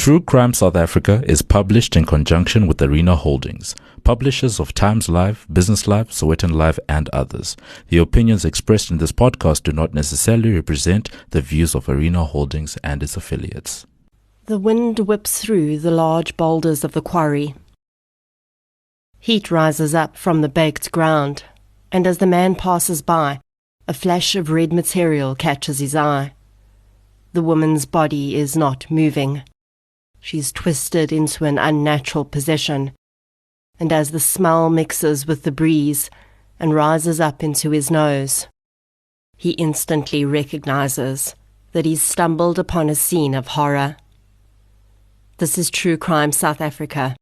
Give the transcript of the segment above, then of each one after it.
True Crime South Africa is published in conjunction with Arena Holdings, publishers of Times Live, Business Live, Sowetan Live, and others. The opinions expressed in this podcast do not necessarily represent the views of Arena Holdings and its affiliates. The wind whips through the large boulders of the quarry. Heat rises up from the baked ground, and as the man passes by, a flash of red material catches his eye. The woman's body is not moving. She's twisted into an unnatural position, and as the smell mixes with the breeze and rises up into his nose, he instantly recognizes that he's stumbled upon a scene of horror. This is True Crime South Africa.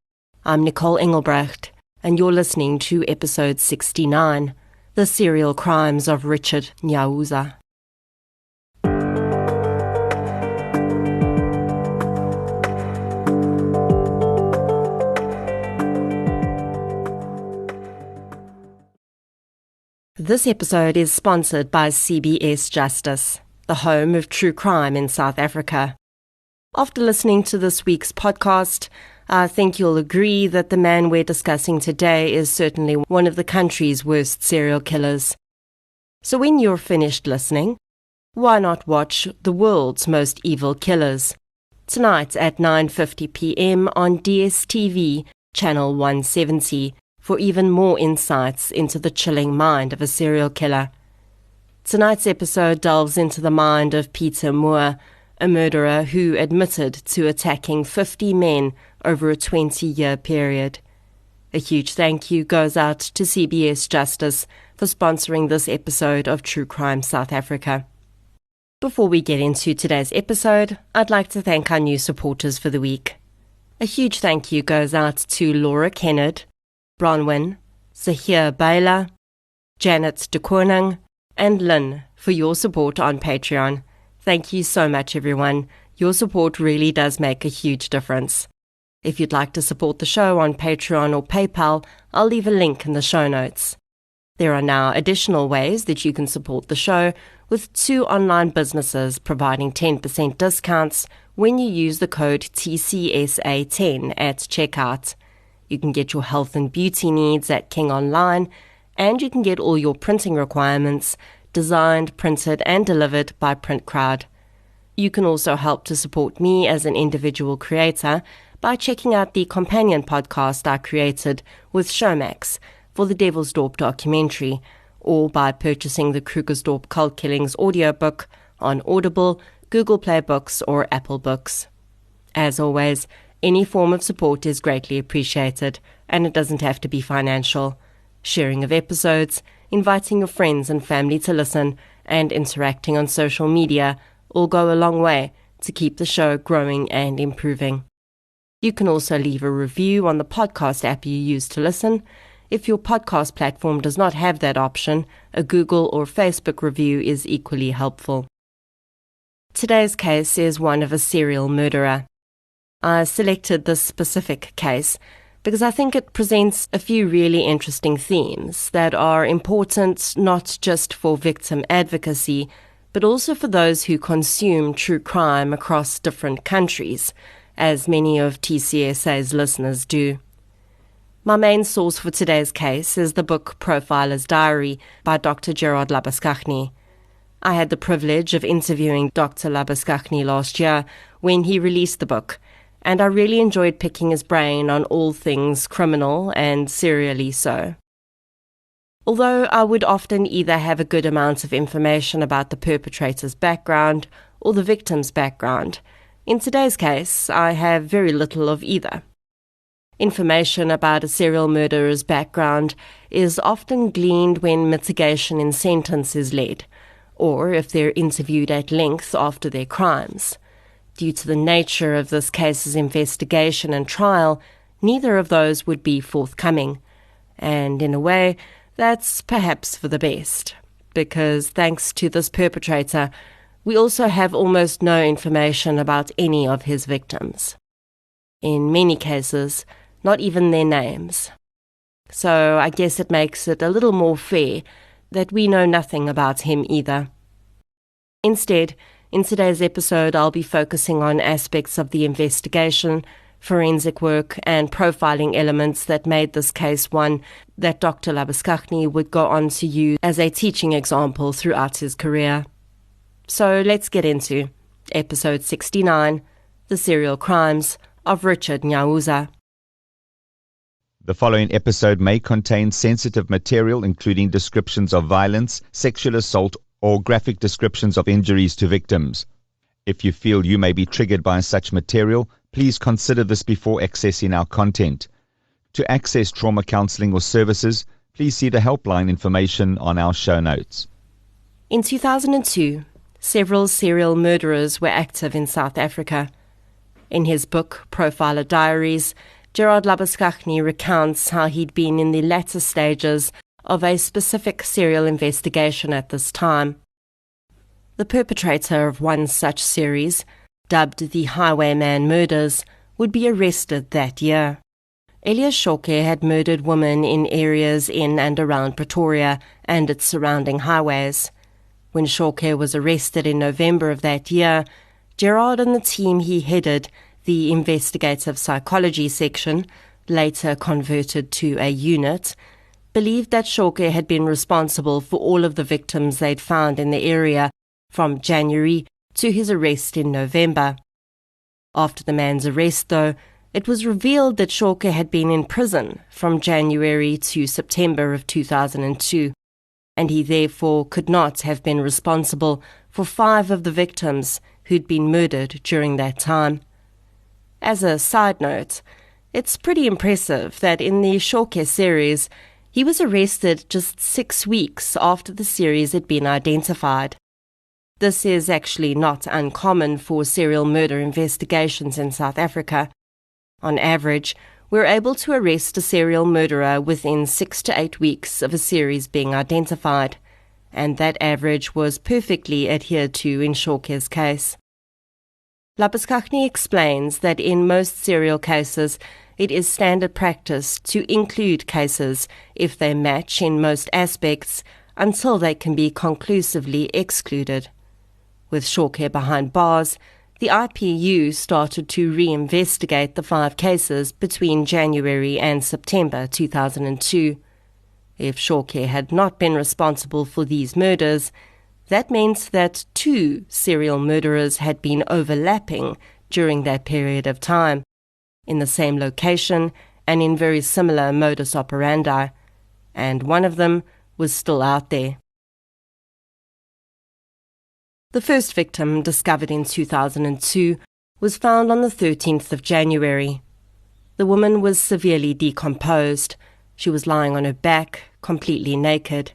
I'm Nicole Engelbrecht, and you're listening to episode 69, The Serial Crimes of Richard Nyauza. This episode is sponsored by CBS Justice, the home of true crime in South Africa. After listening to this week's podcast, I think you'll agree that the man we're discussing today is certainly one of the country's worst serial killers. So when you're finished listening, why not watch The World's Most Evil Killers tonight at 9:50 p.m. on DSTV, channel 170, for even more insights into the chilling mind of a serial killer. Tonight's episode delves into the mind of Peter Moore, a murderer who admitted to attacking 50 men over a 20-year period. A huge thank you goes out to CBS Justice for sponsoring this episode of True Crime South Africa. Before we get into today's episode, I'd like to thank our new supporters for the week. A huge thank you goes out to Laura Kennard, Bronwyn, Zahir Baila, Janet de Koning, and Lynn for your support on Patreon. Thank you so much, everyone. Your support really does make a huge difference. If you'd like to support the show on Patreon or PayPal, I'll leave a link in the show notes. There are now additional ways that you can support the show, with 2 online businesses providing 10% discounts when you use the code TCSA10 at checkout. You can get your health and beauty needs at King Online, and you can get all your printing requirements designed, printed, and delivered by PrintCrowd. You can also help to support me as an individual creator by checking out the companion podcast I created with Showmax for the Devilsdorp documentary, or by purchasing the Krugersdorp Cult Killings audiobook on Audible, Google Play Books, or Apple Books. As always, any form of support is greatly appreciated, and it doesn't have to be financial. Sharing of episodes, inviting your friends and family to listen, and interacting on social media all go a long way to keep the show growing and improving. You can also leave a review on the podcast app you use to listen. If your podcast platform does not have that option, a Google or Facebook review is equally helpful. Today's case is one of a serial murderer. I selected this specific case because I think it presents a few really interesting themes that are important not just for victim advocacy, but also for those who consume true crime across different countries, as many of TCSA's listeners do. My main source for today's case is the book Profiler's Diary by Dr. Gerard Labuschagne. I had the privilege of interviewing Dr. Labuschagne last year when he released the book, and I really enjoyed picking his brain on all things criminal and serially so. Although I would often either have a good amount of information about the perpetrator's background or the victim's background, in today's case I have very little of either. Information about a serial murderer's background is often gleaned when mitigation in sentence is led, or if they're interviewed at length after their crimes. Due to the nature of this case's investigation and trial, neither of those would be forthcoming. And in a way, that's perhaps for the best, because thanks to this perpetrator, we also have almost no information about any of his victims. In many cases, not even their names. So I guess it makes it a little more fair that we know nothing about him either. Instead, In today's episode, I'll be focusing on aspects of the investigation, forensic work, and profiling elements that made this case one that Dr. Labuschagne would go on to use as a teaching example throughout his career. So let's get into episode 69, The Serial Crimes of Richard Nyauza. The following episode may contain sensitive material, including descriptions of violence, sexual assault, or graphic descriptions of injuries to victims. If you feel you may be triggered by such material, please consider this before accessing our content. To access trauma counseling or services, please see the helpline information on our show notes. In 2002, several serial murderers were active in South Africa. In his book, Profiler Diaries, Gerard Labuschagne recounts how he'd been in the latter stages of a specific serial investigation at this time. The perpetrator of one such series, dubbed the Highwayman Murders, would be arrested that year. Elias Shorke had murdered women in areas in and around Pretoria and its surrounding highways. When Shorke was arrested in November of that year, Gerard and the team he headed, the Investigative Psychology Section, later converted to a unit, believed that Shorke had been responsible for all of the victims they'd found in the area from January to his arrest in November. After the man's arrest, though, it was revealed that Shorke had been in prison from January to September of 2002, and he therefore could not have been responsible for 5 of the victims who'd been murdered during that time. As a side note, it's pretty impressive that in the Shorke series, he was arrested just 6 weeks after the series had been identified. This is actually not uncommon for serial murder investigations in South Africa. On average, we're able to arrest a serial murderer within 6 to 8 weeks of a series being identified, and that average was perfectly adhered to in Shorke's case. Labuschagne explains that in most serial cases, it is standard practice to include cases if they match in most aspects until they can be conclusively excluded. With Shorke behind bars, the IPU started to re-investigate the 5 cases between January and September 2002. If Shorke had not been responsible for these murders, that meant that 2 serial murderers had been overlapping during that period of time, in the same location and in very similar modus operandi, and one of them was still out there. The first victim, discovered in 2002, was found on the 13th of January. The woman was severely decomposed. She was lying on her back, completely naked.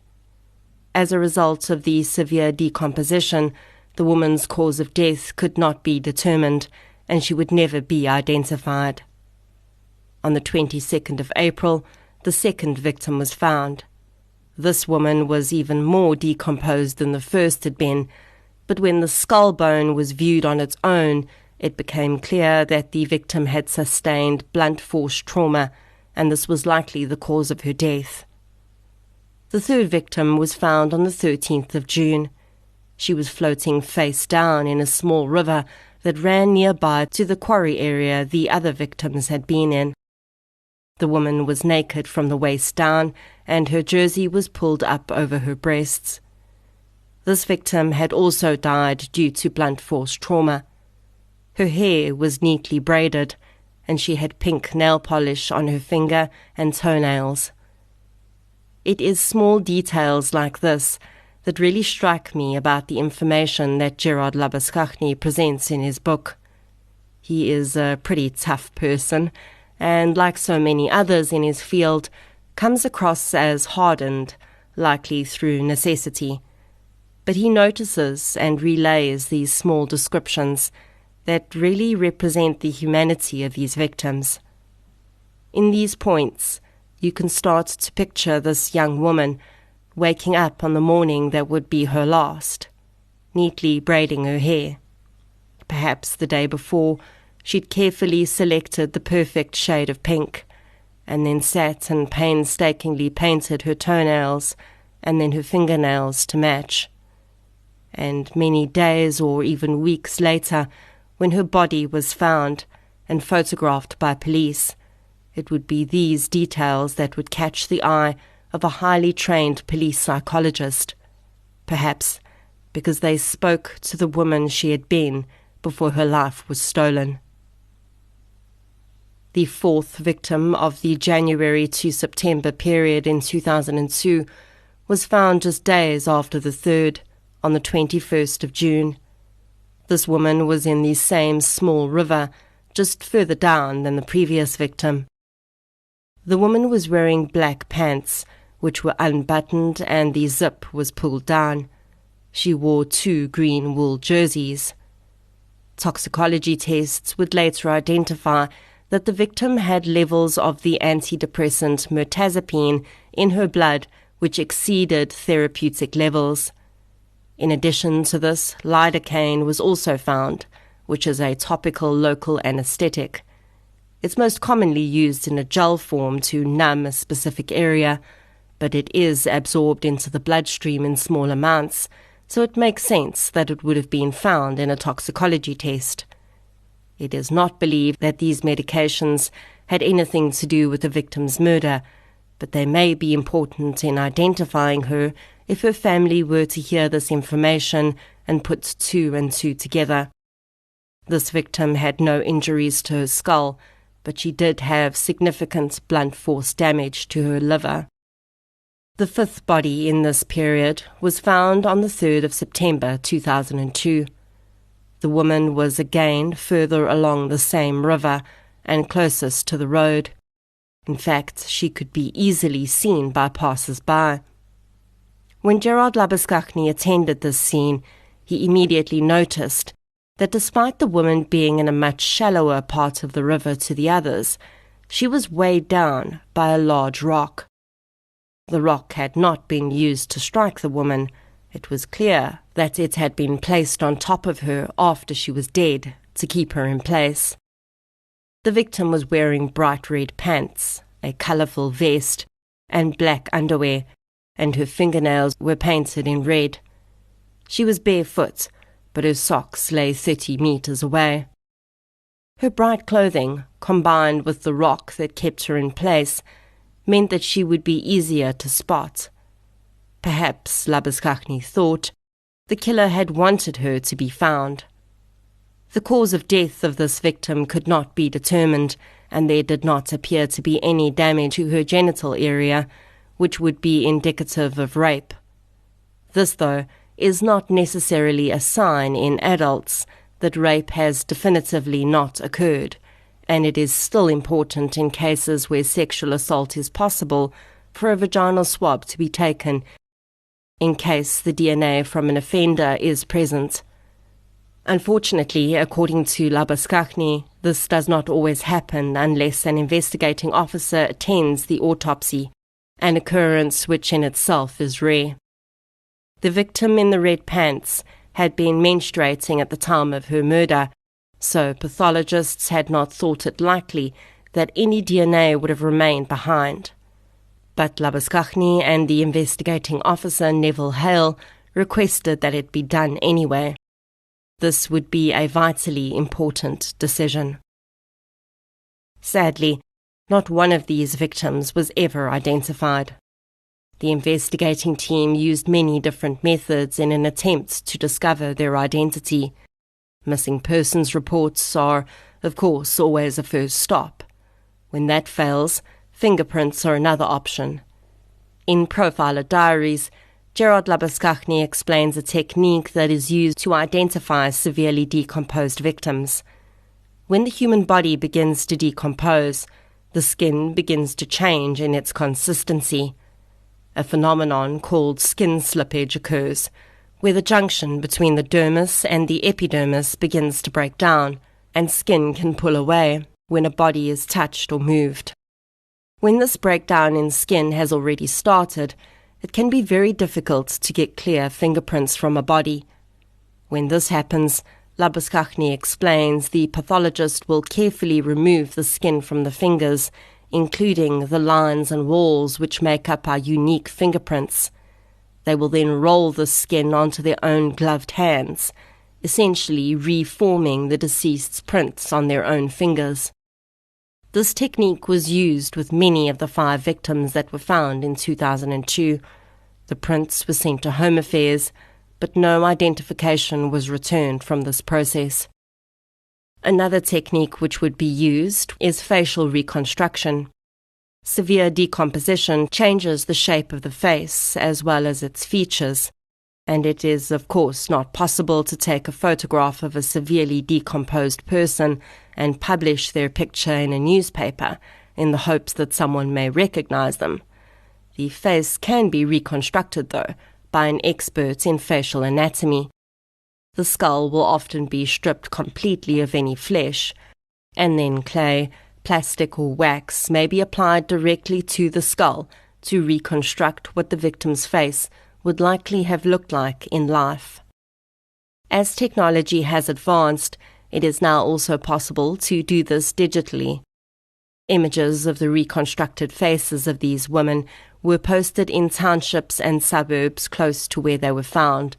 As a result of the severe decomposition, the woman's cause of death could not be determined, and she would never be identified. On the 22nd of April, the second victim was found. This woman was even more decomposed than the first had been, but when the skull bone was viewed on its own, it became clear that the victim had sustained blunt force trauma, and this was likely the cause of her death. The third victim was found on the 13th of June. She was floating face down in a small river that ran nearby to the quarry area the other victims had been in. The woman was naked from the waist down, and her jersey was pulled up over her breasts. This victim had also died due to blunt force trauma. Her hair was neatly braided, and she had pink nail polish on her finger and toenails. It is small details like this that really strike me about the information that Gerard Labuschagne presents in his book. He is a pretty tough person, and like so many others in his field, comes across as hardened, likely through necessity. But he notices and relays these small descriptions that really represent the humanity of these victims. In these points, you can start to picture this young woman waking up on the morning that would be her last, neatly braiding her hair. Perhaps the day before, she'd carefully selected the perfect shade of pink, and then sat and painstakingly painted her toenails and then her fingernails to match. and many days or even weeks later, when her body was found and photographed by police, it would be these details that would catch the eye of a highly trained police psychologist, perhaps because they spoke to the woman she had been before her life was stolen. The fourth victim of the January to September period in 2002 was found just days after the third, on the 21st of June. This woman was in the same small river, just further down than the previous victim. The woman was wearing black pants, which were unbuttoned and the zip was pulled down. She wore 2 green wool jerseys. Toxicology tests would later identify that the victim had levels of the antidepressant mirtazapine in her blood which exceeded therapeutic levels. In addition to this, lidocaine was also found, which is a topical local anesthetic. It's most commonly used in a gel form to numb a specific area, but it is absorbed into the bloodstream in small amounts, so it makes sense that it would have been found in a toxicology test. It is not believed that these medications had anything to do with the victim's murder, but they may be important in identifying her if her family were to hear this information and put 2 and 2 together. This victim had no injuries to her skull, but she did have significant blunt force damage to her liver. The 5th body in this period was found on the 3rd of September 2002. The woman was again further along the same river and closest to the road. In fact, she could be easily seen by passers-by. When Gerard Labuschagne attended this scene, he immediately noticed that despite the woman being in a much shallower part of the river to the others, she was weighed down by a large rock. The rock had not been used to strike the woman. It was clear that it had been placed on top of her after she was dead to keep her in place. The victim was wearing bright red pants, a colourful vest, and black underwear, and her fingernails were painted in red. She was barefoot, but her socks lay 30 meters away. Her bright clothing, combined with the rock that kept her in place, meant that she would be easier to spot. Perhaps, Labuschagne thought, the killer had wanted her to be found. The cause of death of this victim could not be determined, and there did not appear to be any damage to her genital area, which would be indicative of rape. This, though, is not necessarily a sign in adults that rape has definitively not occurred, and it is still important in cases where sexual assault is possible for a vaginal swab to be taken in case the DNA from an offender is present. Unfortunately, according to Labuschagne, this does not always happen unless an investigating officer attends the autopsy, an occurrence which in itself is rare. The victim in the red pants had been menstruating at the time of her murder, so pathologists had not thought it likely that any DNA would have remained behind. But Labuschagne and the investigating officer Neville Hale requested that it be done anyway. This would be a vitally important decision. Sadly, not one of these victims was ever identified. The investigating team used many different methods in an attempt to discover their identity. Missing persons reports are, of course, always a first stop. When that fails, fingerprints are another option. In Profiler Diaries, Gerard Labuschagne explains a technique that is used to identify severely decomposed victims. When the human body begins to decompose, the skin begins to change in its consistency. A phenomenon called skin slippage occurs, where the junction between the dermis and the epidermis begins to break down, and skin can pull away when a body is touched or moved. When this breakdown in skin has already started, it can be very difficult to get clear fingerprints from a body. When this happens, Labuschagne explains the pathologist will carefully remove the skin from the fingers, including the lines and walls which make up our unique fingerprints. They will then roll the skin onto their own gloved hands, essentially reforming the deceased's prints on their own fingers. This technique was used with many of the 5 victims that were found in 2002. The prints were sent to Home Affairs, but no identification was returned from this process. Another technique which would be used is facial reconstruction. Severe decomposition changes the shape of the face as well as its features, and it is of course not possible to take a photograph of a severely decomposed person and publish their picture in a newspaper in the hopes that someone may recognize them. The face can be reconstructed, though, by an expert in facial anatomy. The skull will often be stripped completely of any flesh, and then clay, plastic or wax may be applied directly to the skull to reconstruct what the victim's face would likely have looked like in life. As technology has advanced, it is now also possible to do this digitally. Images of the reconstructed faces of these women were posted in townships and suburbs close to where they were found,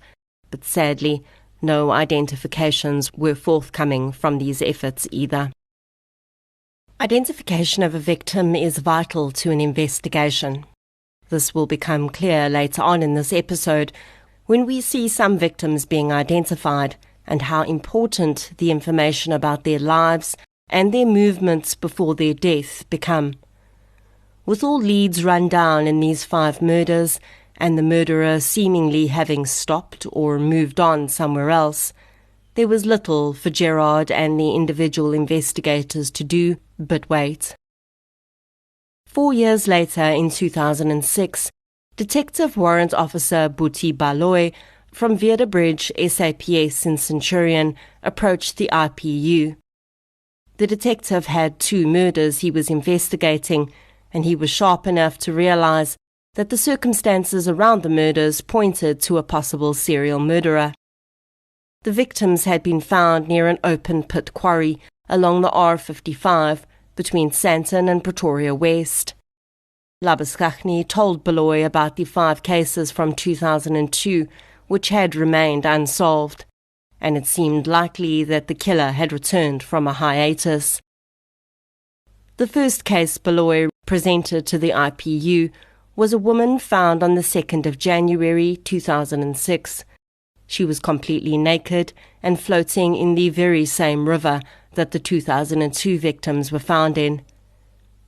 but sadly, no identifications were forthcoming from these efforts either. Identification of a victim is vital to an investigation. This will become clear later on in this episode when we see some victims being identified and how important the information about their lives and their movements before their death become. With all leads run down in these 5 murders, and the murderer seemingly having stopped or moved on somewhere else, there was little for Gerard and the individual investigators to do but wait. 4 years later, in 2006, Detective Warrant Officer Buti Baloy from Vierde Bridge SAPS in Centurion approached the IPU. The detective had 2 murders he was investigating, and he was sharp enough to realize that the circumstances around the murders pointed to a possible serial murderer. The victims had been found near an open-pit quarry along the R55 between Sandton and Pretoria West. Labuschagne told Baloy about the 5 cases from 2002 which had remained unsolved, and it seemed likely that the killer had returned from a hiatus. The first case Baloy presented to the IPU was a woman found on the 2nd of January 2006. She was completely naked and floating in the very same river that the 2002 victims were found in.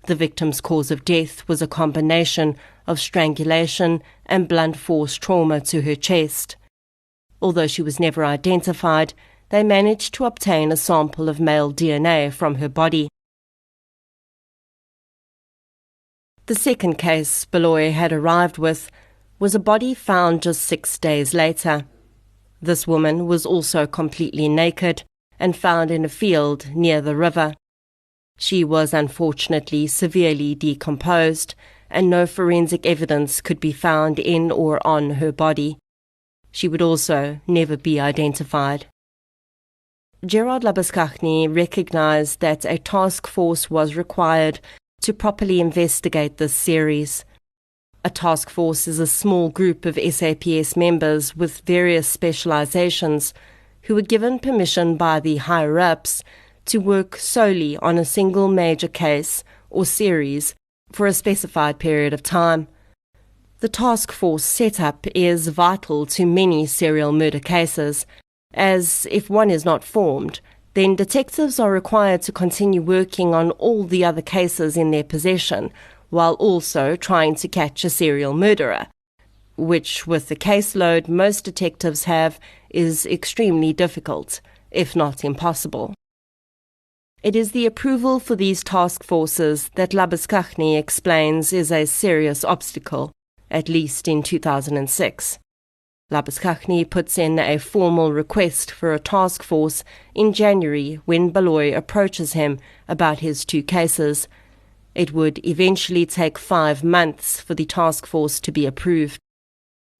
The victim's cause of death was a combination of strangulation and blunt force trauma to her chest. Although she was never identified, they managed to obtain a sample of male DNA from her body. The second case Baloy had arrived with was a body found just 6 days later. This woman was also completely naked and found in a field near the river. She was unfortunately severely decomposed, and no forensic evidence could be found in or on her body. She would also never be identified. Gerard Labuschagne recognized that a task force was required to properly investigate this series. A task force is a small group of SAPS members with various specializations who were given permission by the higher-ups to work solely on a single major case or series for a specified period of time. The task force setup is vital to many serial murder cases, as if one is not formed, then detectives are required to continue working on all the other cases in their possession, while also trying to catch a serial murderer, which, with the caseload most detectives have, is extremely difficult, if not impossible. It is the approval for these task forces that Labuschagne explains is a serious obstacle, at least in 2006. Labuschagne puts in a formal request for a task force in January when Baloy approaches him about his 2 cases. It would eventually take 5 months for the task force to be approved.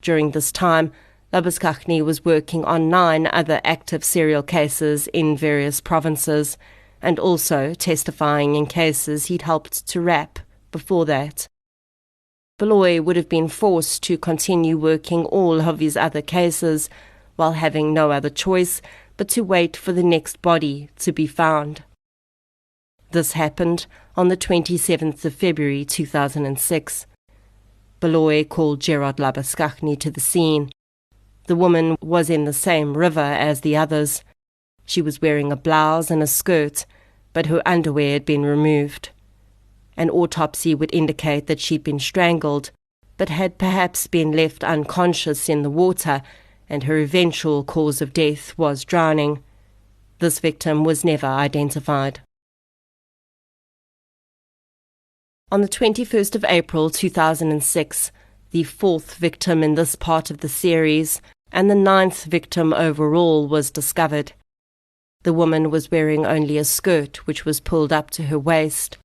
During this time, Labuschagne was working on 9 other active serial cases in various provinces, and also testifying in cases he'd helped to wrap before that. Baloyi would have been forced to continue working all of his other cases while having no other choice but to wait for the next body to be found. This happened on the 27th of February 2006. Baloyi called Gerard Labaskachny to the scene. The woman was in the same river as the others. She was wearing a blouse and a skirt, but her underwear had been removed. An autopsy would indicate that she'd been strangled, but had perhaps been left unconscious in the water, and her eventual cause of death was drowning. This victim was never identified. On the 21st of April 2006, the fourth victim in this part of the series, and the ninth victim overall, was discovered. The woman was wearing only a skirt which was pulled up to her waist.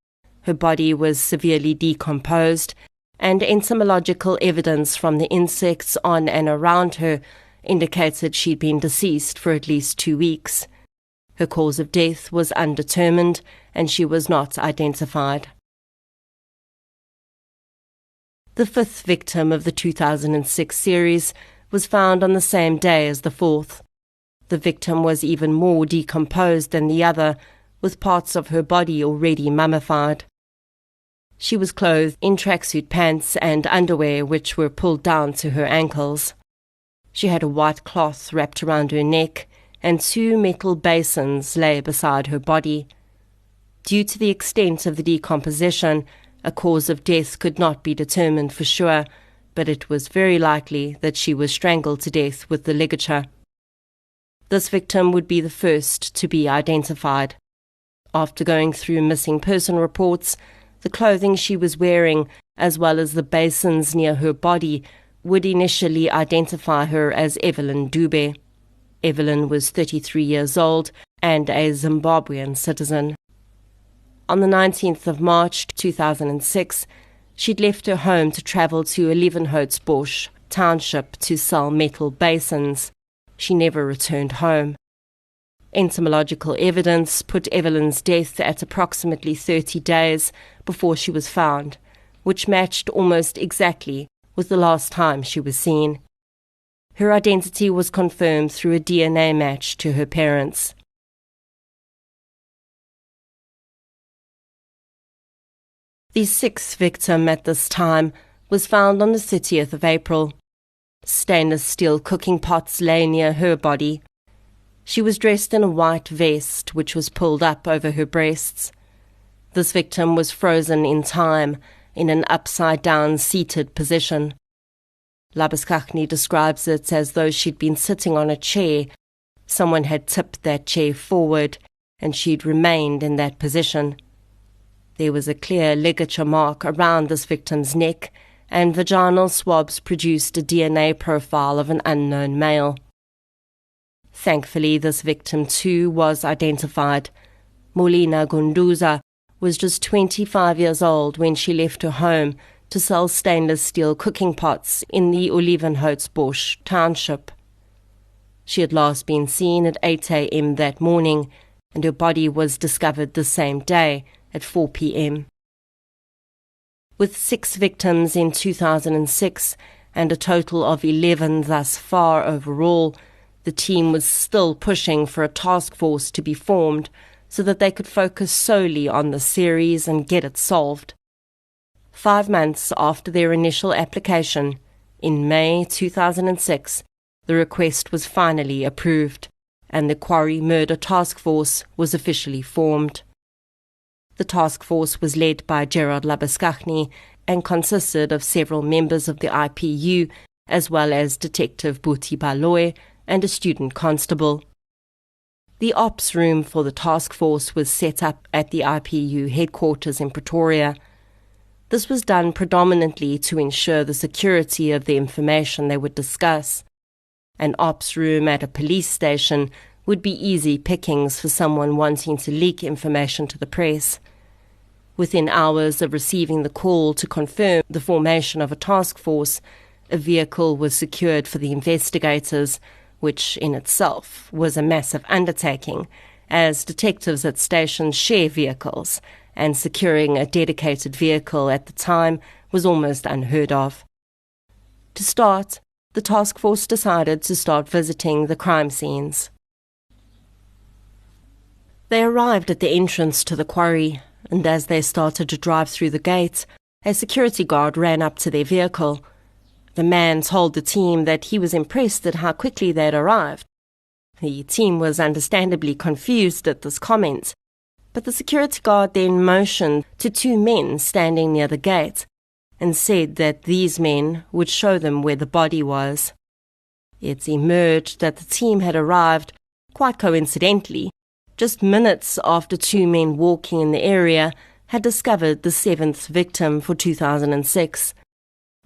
Her body was severely decomposed, and entomological evidence from the insects on and around her indicated she'd been deceased for at least 2 weeks. Her cause of death was undetermined, and she was not identified. The fifth victim of the 2006 series was found on the same day as the fourth. The victim was even more decomposed than the other, with parts of her body already mummified. She was clothed in tracksuit pants and underwear which were pulled down to her ankles. She had a white cloth wrapped around her neck, and 2 metal basins lay beside her body. Due to the extent of the decomposition, a cause of death could not be determined for sure, but it was very likely that she was strangled to death with the ligature. This victim would be the first to be identified. After going through missing person reports, the clothing she was wearing, as well as the basins near her body, would initially identify her as Evelyn Dube. Evelyn was 33 years old and a Zimbabwean citizen. On the 19th of March 2006, she'd left her home to travel to Olivenhoutbosch township to sell metal basins. She never returned home. Entomological evidence put Evelyn's death at approximately 30 days before she was found, which matched almost exactly with the last time she was seen. Her identity was confirmed through a DNA match to her parents. The sixth victim at this time was found on the 30th of April. Stainless steel cooking pots lay near her body. She was dressed in a white vest which was pulled up over her breasts. This victim was frozen in time in an upside-down seated position. Labaskachny describes it as though she'd been sitting on a chair. Someone had tipped that chair forward, and she'd remained in that position. There was a clear ligature mark around this victim's neck, and vaginal swabs produced a DNA profile of an unknown male. Thankfully, this victim too was identified. Molina Gunduza was just 25 years old when she left her home to sell stainless steel cooking pots in the Olivenhoutbosch township. She had last been seen at 8 a.m. that morning, and her body was discovered the same day at 4 p.m. With 6 victims in 2006 and a total of 11 thus far overall, the team was still pushing for a task force to be formed so that they could focus solely on the series and get it solved. 5 months after their initial application, in May 2006, the request was finally approved, and the Quarry Murder Task Force was officially formed. The task force was led by Gerard Labaskachny and consisted of several members of the IPU, as well as Detective Buti Baloyi and a student constable. The ops room for the task force was set up at the IPU headquarters in Pretoria. This was done predominantly to ensure the security of the information they would discuss. An ops room at a police station would be easy pickings for someone wanting to leak information to the press. Within hours of receiving the call to confirm the formation of a task force, a vehicle was secured for the investigators, which in itself was a massive undertaking, as detectives at stations share vehicles, and securing a dedicated vehicle at the time was almost unheard of. To start, the task force decided to start visiting the crime scenes. They arrived at the entrance to the quarry, and as they started to drive through the gate, a security guard ran up to their vehicle. The man told the team that he was impressed at how quickly they had arrived. The team was understandably confused at this comment, but the security guard then motioned to two men standing near the gate and said that these men would show them where the body was. It emerged that the team had arrived, quite coincidentally, just minutes after two men walking in the area had discovered the seventh victim for 2006.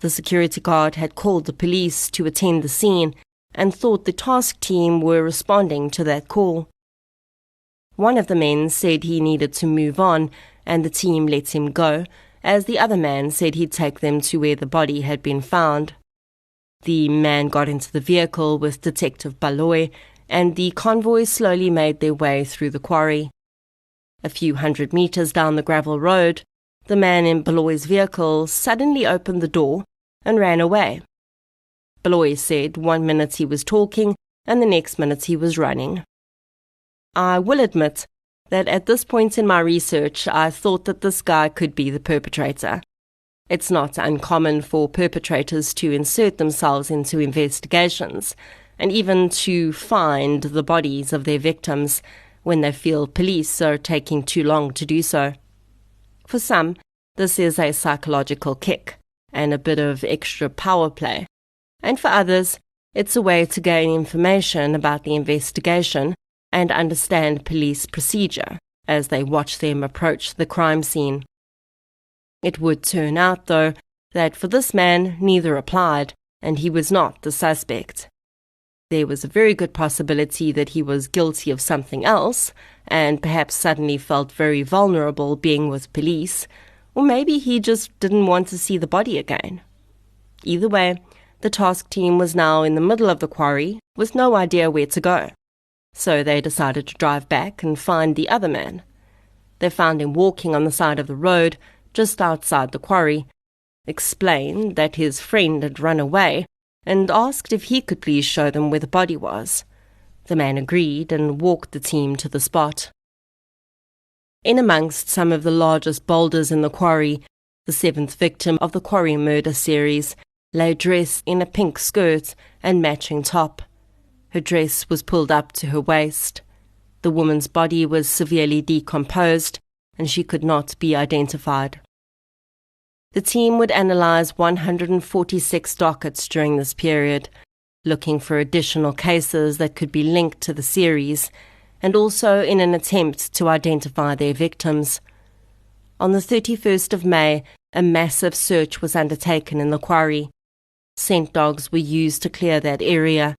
The security guard had called the police to attend the scene and thought the task team were responding to that call. One of the men said he needed to move on, and the team let him go, as the other man said he'd take them to where the body had been found. The man got into the vehicle with Detective Baloy, and the convoy slowly made their way through the quarry. A few hundred meters down the gravel road, the man in Baloy's vehicle suddenly opened the door and ran away. Baloy said 1 minute he was talking and the next minute he was running. I will admit that at this point in my research I thought that this guy could be the perpetrator. It's not uncommon for perpetrators to insert themselves into investigations and even to find the bodies of their victims when they feel police are taking too long to do so. For some, this is a psychological kick and a bit of extra power play. And for others, it's a way to gain information about the investigation and understand police procedure as they watch them approach the crime scene. It would turn out, though, that for this man neither applied, and he was not the suspect. There was a very good possibility that he was guilty of something else, and perhaps suddenly felt very vulnerable being with police, or maybe he just didn't want to see the body again. Either way, the task team was now in the middle of the quarry with no idea where to go. So they decided to drive back and find the other man. They found him walking on the side of the road just outside the quarry, explained that his friend had run away, and asked if he could please show them where the body was. The man agreed and walked the team to the spot. In amongst some of the largest boulders in the quarry, the seventh victim of the quarry murder series lay dressed in a pink skirt and matching top. Her dress was pulled up to her waist. The woman's body was severely decomposed, and she could not be identified. The team would analyze 146 dockets during this period, looking for additional cases that could be linked to the series, and also in an attempt to identify their victims. On the 31st of May, a massive search was undertaken in the quarry. Scent dogs were used to clear that area.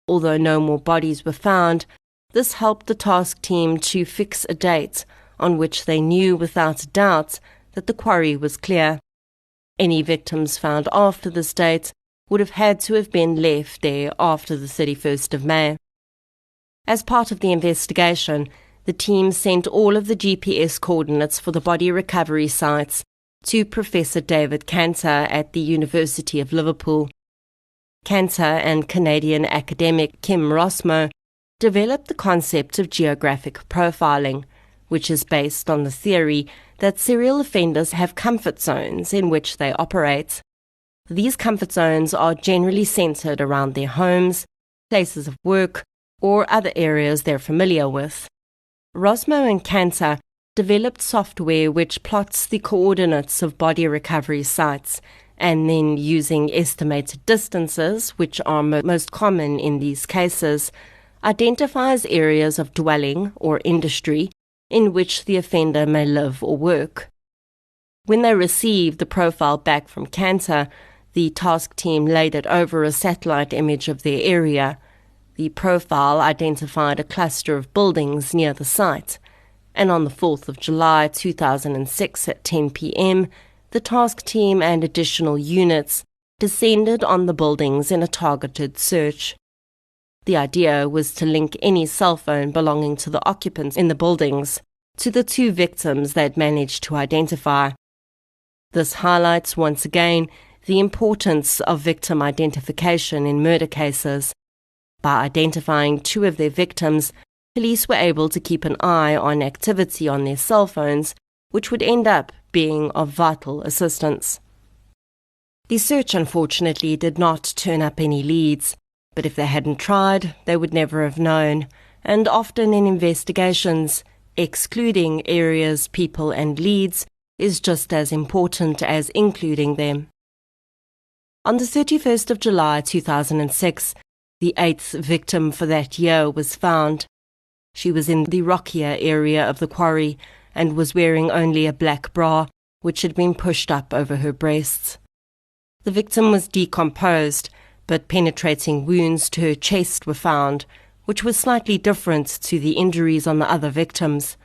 Although no more bodies were found, this helped the task team to fix a date on which they knew without a doubt that the quarry was clear. Any victims found after this date would have had to have been left there after the 31st of May. As part of the investigation, the team sent all of the GPS coordinates for the body recovery sites to Professor David Cantor at the University of Liverpool. Cantor and Canadian academic Kim Rosmo developed the concept of geographic profiling, which is based on the theory that serial offenders have comfort zones in which they operate. These comfort zones are generally centered around their homes, places of work, or other areas they're familiar with. Rosmo and Cantor developed software which plots the coordinates of body recovery sites and then, using estimated distances, which are most common in these cases, identifies areas of dwelling or industry in which the offender may live or work. When they received the profile back from Cantor, the task team laid it over a satellite image of their area. The profile identified a cluster of buildings near the site, and on the 4th of July 2006 at 10 p.m., the task team and additional units descended on the buildings in a targeted search. The idea was to link any cell phone belonging to the occupants in the buildings to the two victims they'd managed to identify. This highlights once again the importance of victim identification in murder cases. By identifying two of their victims, police were able to keep an eye on activity on their cell phones, which would end up being of vital assistance. The search, unfortunately, did not turn up any leads, but if they hadn't tried, they would never have known, and often in investigations, excluding areas, people and leads is just as important as including them. On the 31st of July 2006, the 8th victim for that year was found. She was in the rockier area of the quarry and was wearing only a black bra, which had been pushed up over her breasts. The victim was decomposed, but penetrating wounds to her chest were found, which was slightly different to the injuries on the other victims.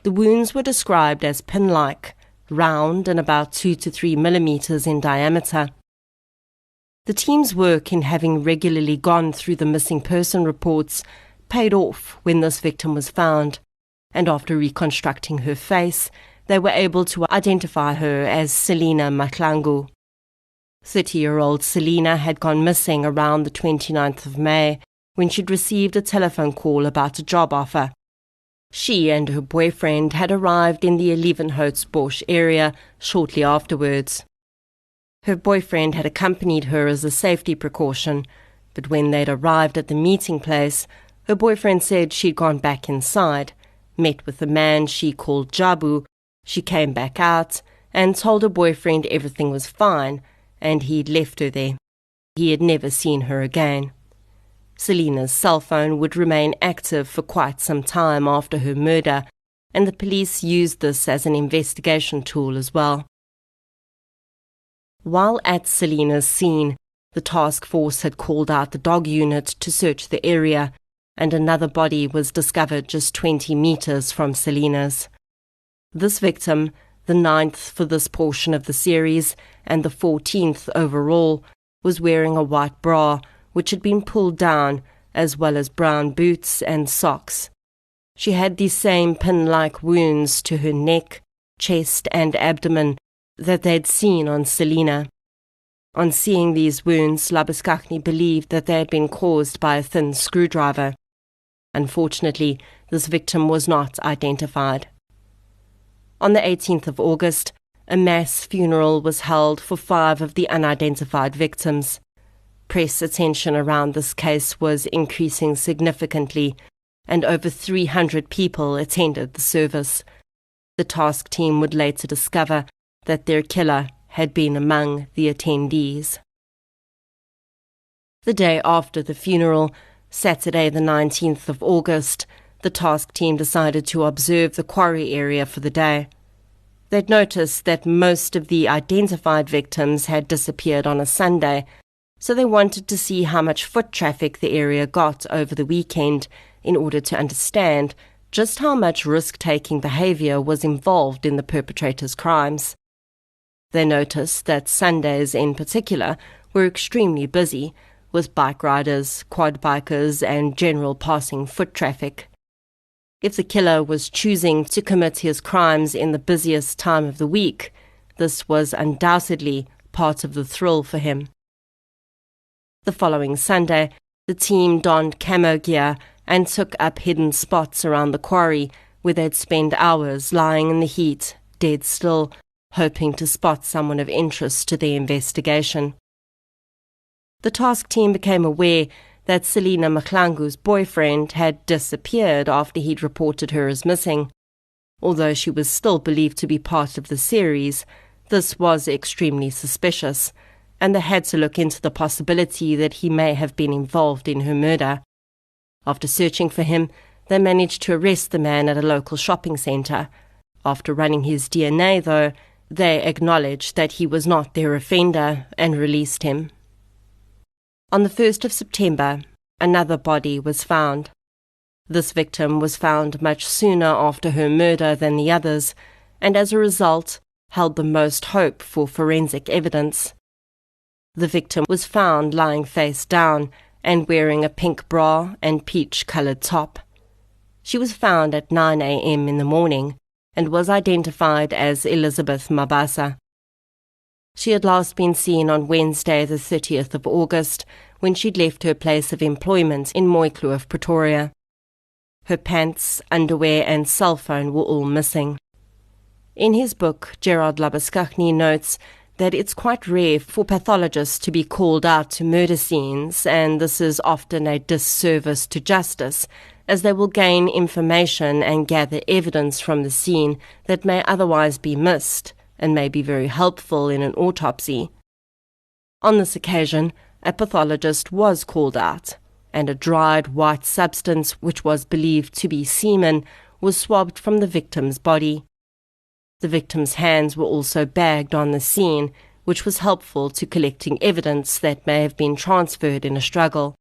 The wounds were described as pin-like, round and about 2 to 3 millimeters in diameter. The team's work in having regularly gone through the missing person reports paid off when this victim was found, and after reconstructing her face, they were able to identify her as Selina Mahlangu. 30-year-old Selina had gone missing around the 29th of May when she'd received a telephone call about a job offer. She and her boyfriend had arrived in the Lievenhoutsbosch area shortly afterwards. Her boyfriend had accompanied her as a safety precaution, but when they'd arrived at the meeting place, her boyfriend said she'd gone back inside, met with a man she called Jabu. She came back out and told her boyfriend everything was fine and he'd left her there. He had never seen her again. Selina's cell phone would remain active for quite some time after her murder, and the police used this as an investigation tool as well. While at Selina's scene, the task force had called out the dog unit to search the area, and another body was discovered just 20 meters from Selina's. This victim, the 9th for this portion of the series and the 14th overall, was wearing a white bra which had been pulled down, as well as brown boots and socks. She had the same pin-like wounds to her neck, chest and abdomen that they'd seen on Selina. On seeing these wounds, Labuskachny believed that they had been caused by a thin screwdriver. Unfortunately, this victim was not identified. On the 18th of August, a mass funeral was held for 5 of the unidentified victims. Press attention around this case was increasing significantly, and over 300 people attended the service. The task team would later discover that their killer had been among the attendees. The day after the funeral, Saturday the 19th of August, the task team decided to observe the quarry area for the day. They'd noticed that most of the identified victims had disappeared on a Sunday, so they wanted to see how much foot traffic the area got over the weekend in order to understand just how much risk-taking behavior was involved in the perpetrator's crimes. They noticed that Sundays in particular were extremely busy, with bike riders, quad bikers and general passing foot traffic. If the killer was choosing to commit his crimes in the busiest time of the week, this was undoubtedly part of the thrill for him. The following Sunday, the team donned camo gear and took up hidden spots around the quarry where they'd spend hours lying in the heat, dead still, hoping to spot someone of interest to their investigation. The task team became aware that Selina Mahlangu's boyfriend had disappeared after he'd reported her as missing. Although she was still believed to be part of the series, this was extremely suspicious, and they had to look into the possibility that he may have been involved in her murder. After searching for him, they managed to arrest the man at a local shopping centre. After running his DNA, though, they acknowledged that he was not their offender and released him. On the 1st of September, another body was found. This victim was found much sooner after her murder than the others, and as a result, held the most hope for forensic evidence. The victim was found lying face down and wearing a pink bra and peach-coloured top. She was found at 9 a.m. in the morning and was identified as Elizabeth Mabasa. She had last been seen on Wednesday the 30th of August when she'd left her place of employment in Mooikloof, Pretoria. Her pants, underwear and cell phone were all missing. In his book, Gerard Labuschagne notes that it's quite rare for pathologists to be called out to murder scenes, and this is often a disservice to justice, as they will gain information and gather evidence from the scene that may otherwise be missed and may be very helpful in an autopsy. On this occasion, a pathologist was called out, and a dried white substance, which was believed to be semen, was swabbed from the victim's body. The victim's hands were also bagged on the scene, which was helpful to collecting evidence that may have been transferred in a struggle.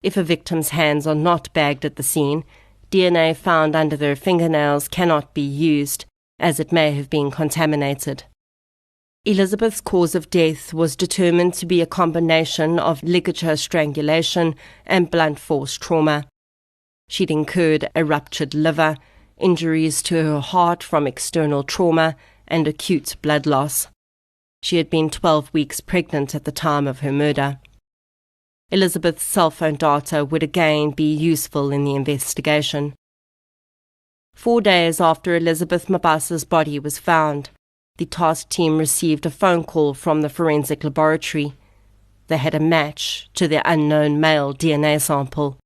If a victim's hands are not bagged at the scene, DNA found under their fingernails cannot be used, as it may have been contaminated. Elizabeth's cause of death was determined to be a combination of ligature strangulation and blunt force trauma. She'd incurred a ruptured liver, injuries to her heart from external trauma, and acute blood loss. She had been 12 weeks pregnant at the time of her murder. Elizabeth's cell phone data would again be useful in the investigation. 4 days after Elizabeth Mabasa's body was found, the task team received a phone call from the forensic laboratory. They had a match to their unknown male DNA sample.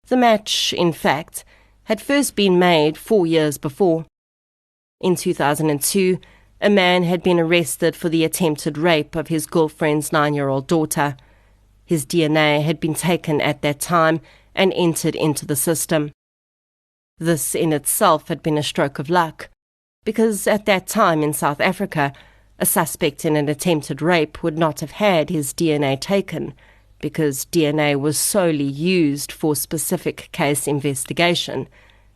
The match, in fact, had first been made 4 years before. In 2002, a man had been arrested for the attempted rape of his girlfriend's 9-year-old daughter. His DNA had been taken at that time and entered into the system. This in itself had been a stroke of luck, because at that time in South Africa, a suspect in an attempted rape would not have had his DNA taken, because DNA was solely used for specific case investigation,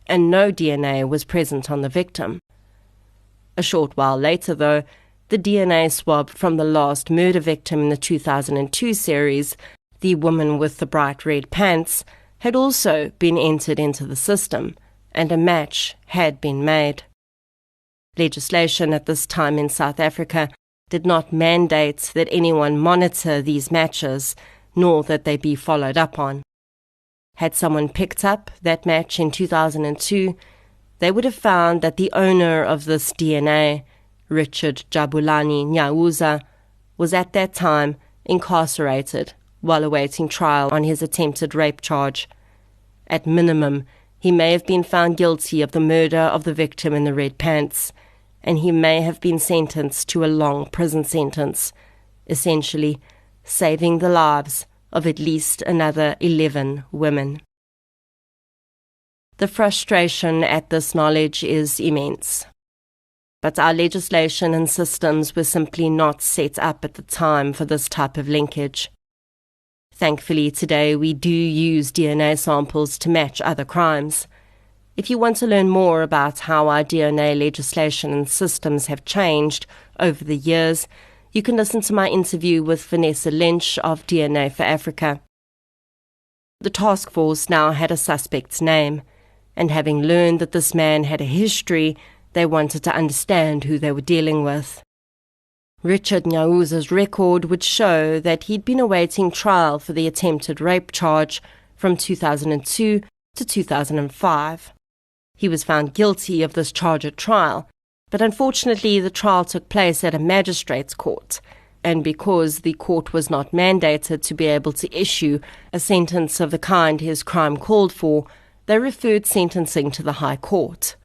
and no DNA was present on the victim. A short while later, though, the DNA swab from the last murder victim in the 2002 series, the woman with the bright red pants, had also been entered into the system, and a match had been made. Legislation at this time in South Africa did not mandate that anyone monitor these matches, nor that they be followed up on. Had someone picked up that match in 2002, they would have found that the owner of this DNA, Richard Jabulani Nyauza, was at that time incarcerated while awaiting trial on his attempted rape charge. At minimum, he may have been found guilty of the murder of the victim in the red pants, and he may have been sentenced to a long prison sentence, essentially saving the lives of at least another 11 women. The frustration at this knowledge is immense. But our legislation and systems were simply not set up at the time for this type of linkage. Thankfully, today we do use DNA samples to match other crimes. If you want to learn more about how our DNA legislation and systems have changed over the years, you can listen to my interview with Vanessa Lynch of DNA for Africa. The task force now had a suspect's name, and having learned that this man had a history, they wanted to understand who they were dealing with. Richard Nyauza's record would show that he'd been awaiting trial for the attempted rape charge from 2002 to 2005. He was found guilty of this charge at trial, but unfortunately the trial took place at a magistrate's court, and because the court was not mandated to be able to issue a sentence of the kind his crime called for, they referred sentencing to the High Court.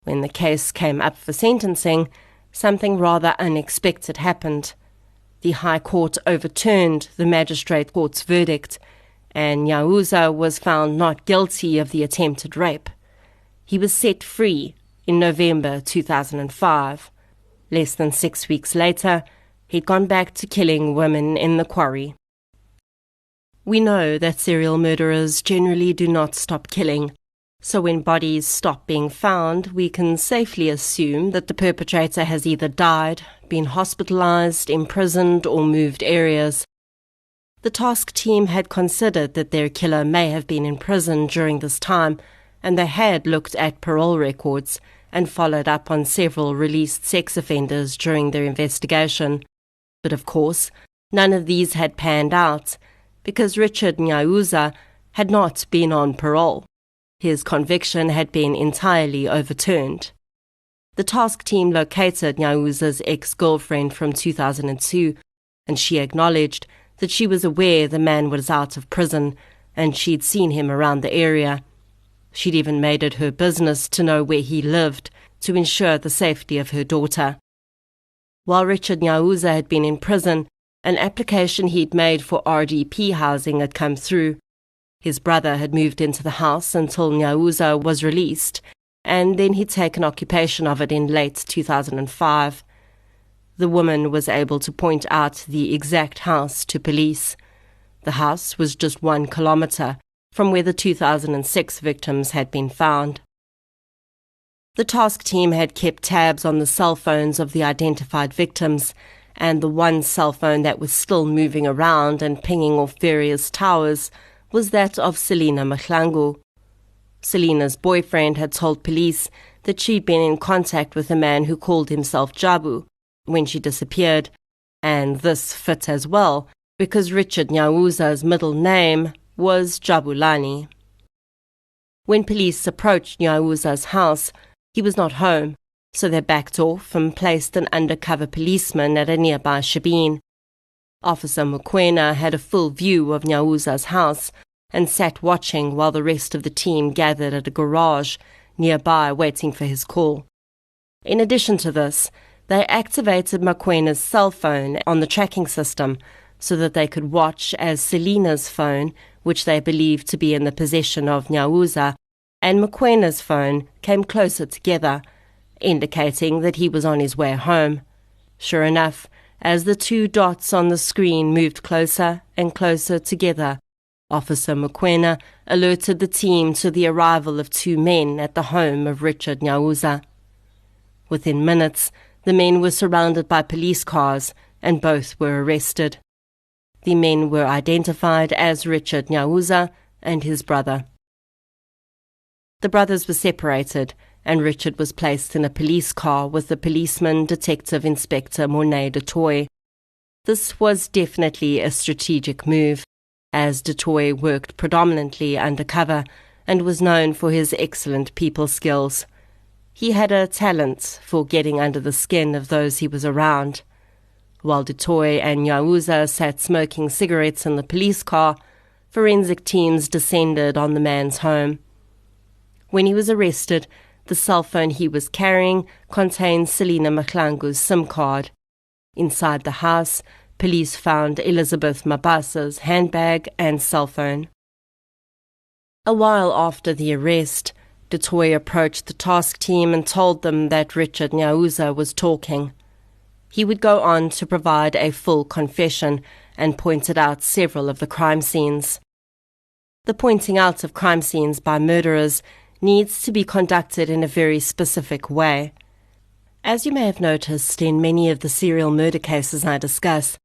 When the case came up for sentencing, something rather unexpected happened. The High Court overturned the magistrate court's verdict, and Nyauza was found not guilty of the attempted rape. He was set free in November 2005. Less than 6 weeks later, he'd gone back to killing women in the quarry. We know that serial murderers generally do not stop killing, so when bodies stop being found, we can safely assume that the perpetrator has either died, been hospitalized, imprisoned, or moved areas. The task team had considered that their killer may have been in prison during this time, and they had looked at parole records, and followed up on several released sex offenders during their investigation. But of course, none of these had panned out, because Richard Nyauza had not been on parole. His conviction had been entirely overturned. The task team located Nyauza's ex-girlfriend from 2002, and she acknowledged that she was aware the man was out of prison and she'd seen him around the area. She'd even made it her business to know where he lived to ensure the safety of her daughter. While Richard Nyauza had been in prison, an application he'd made for RDP housing had come through. His brother had moved into the house until Nyauza was released, and then he'd taken occupation of it in late 2005. The woman was able to point out the exact house to police. The house was just 1 kilometre from where the 2006 victims had been found. The task team had kept tabs on the cell phones of the identified victims, and the one cell phone that was still moving around and pinging off various towers was that of Selina Mahlangu. Selina's boyfriend had told police that she'd been in contact with a man who called himself Jabu when she disappeared, and this fit as well because Richard Nyauza's middle name was Jabulani. When police approached Nyauza's house, he was not home, so they backed off and placed an undercover policeman at a nearby shebeen. Officer Mokoena had a full view of Nyauza's house and sat watching while the rest of the team gathered at a garage nearby waiting for his call. In addition to this, they activated Mokoena's cell phone on the tracking system so that they could watch as Selina's phone, which they believed to be in the possession of Nyauza, and Mokoena's phone came closer together, indicating that he was on his way home. Sure enough, as the 2 dots on the screen moved closer and closer together, Officer Mokoena alerted the team to the arrival of 2 men at the home of Richard Nyauza. Within minutes, the men were surrounded by police cars and both were arrested. The men were identified as Richard Nyauza and his brother. The brothers were separated, and Richard was placed in a police car with the policeman Detective Inspector Mornay du Toit. This was definitely a strategic move, as du Toit worked predominantly undercover and was known for his excellent people skills. He had a talent for getting under the skin of those he was around. While du Toit and Nyauza sat smoking cigarettes in the police car, forensic teams descended on the man's home. When he was arrested, the cell phone he was carrying contained Selina Mahlangu's SIM card. Inside the house, police found Elizabeth Mabasa's handbag and cell phone. A while after the arrest, du Toit approached the task team and told them that Richard Nyauza was talking. He would go on to provide a full confession and pointed out several of the crime scenes. The pointing out of crime scenes by murderers needs to be conducted in a very specific way. As you may have noticed in many of the serial murder cases I discuss,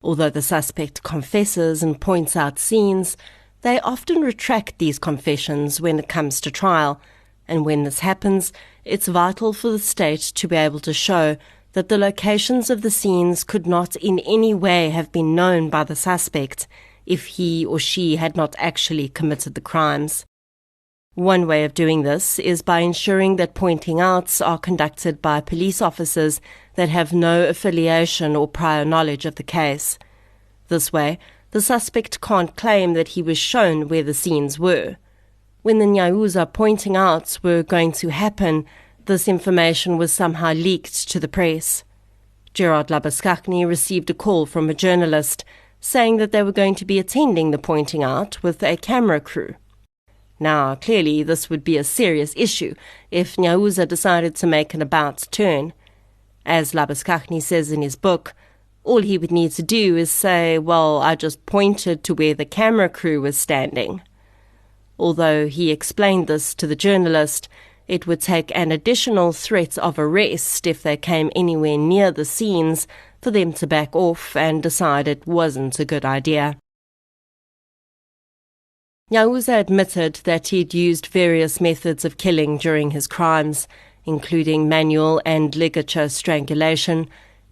although the suspect confesses and points out scenes, they often retract these confessions when it comes to trial, and when this happens, it's vital for the state to be able to show that the locations of the scenes could not in any way have been known by the suspect if he or she had not actually committed the crimes. One way of doing this is by ensuring that pointing outs are conducted by police officers that have no affiliation or prior knowledge of the case. This way, the suspect can't claim that he was shown where the scenes were. When the Nyauza pointing outs were going to happen, this information was somehow leaked to the press. Gerard Labuskaghni received a call from a journalist saying that they were going to be attending the pointing out with a camera crew. Now, clearly this would be a serious issue if Nyauza decided to make an about turn. As Labuskaghni says in his book, all he would need to do is say, well, I just pointed to where the camera crew was standing. Although he explained this to the journalist, it would take an additional threat of arrest if they came anywhere near the scenes for them to back off and decide it wasn't a good idea. Nyauza admitted that he'd used various methods of killing during his crimes, including manual and ligature strangulation,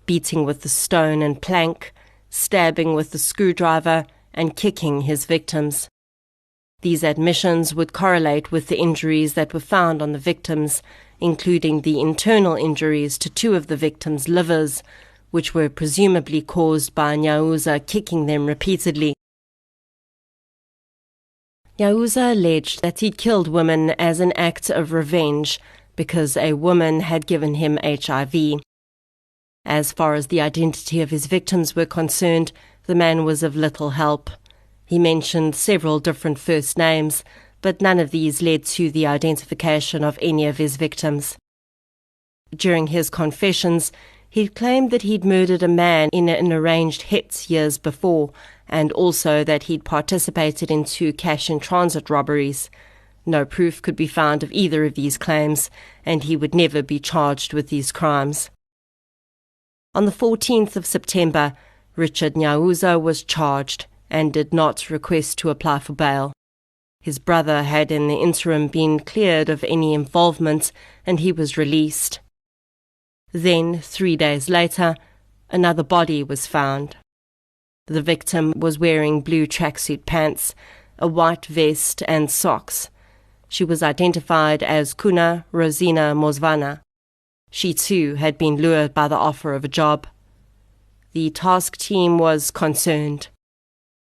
beating with the stone and plank, stabbing with the screwdriver, and kicking his victims. These admissions would correlate with the injuries that were found on the victims, including the internal injuries to two of the victims' livers, which were presumably caused by Nyauza kicking them repeatedly. Nyauza alleged that he'd killed women as an act of revenge because a woman had given him HIV. As far as the identity of his victims were concerned, the man was of little help. He mentioned several different first names, but none of these led to the identification of any of his victims. During his confessions, he claimed that he'd murdered a man in an arranged hit years before, and also that he'd participated in 2 cash-in-transit robberies. No proof could be found of either of these claims, and he would never be charged with these crimes. On the 14th of September, Richard Nyauza was charged and did not request to apply for bail. His brother had in the interim been cleared of any involvement, and he was released. Then, 3 days later, another body was found. The victim was wearing blue tracksuit pants, a white vest and socks. She was identified as Kuna Rosina Mozvana. She too had been lured by the offer of a job. The task team was concerned.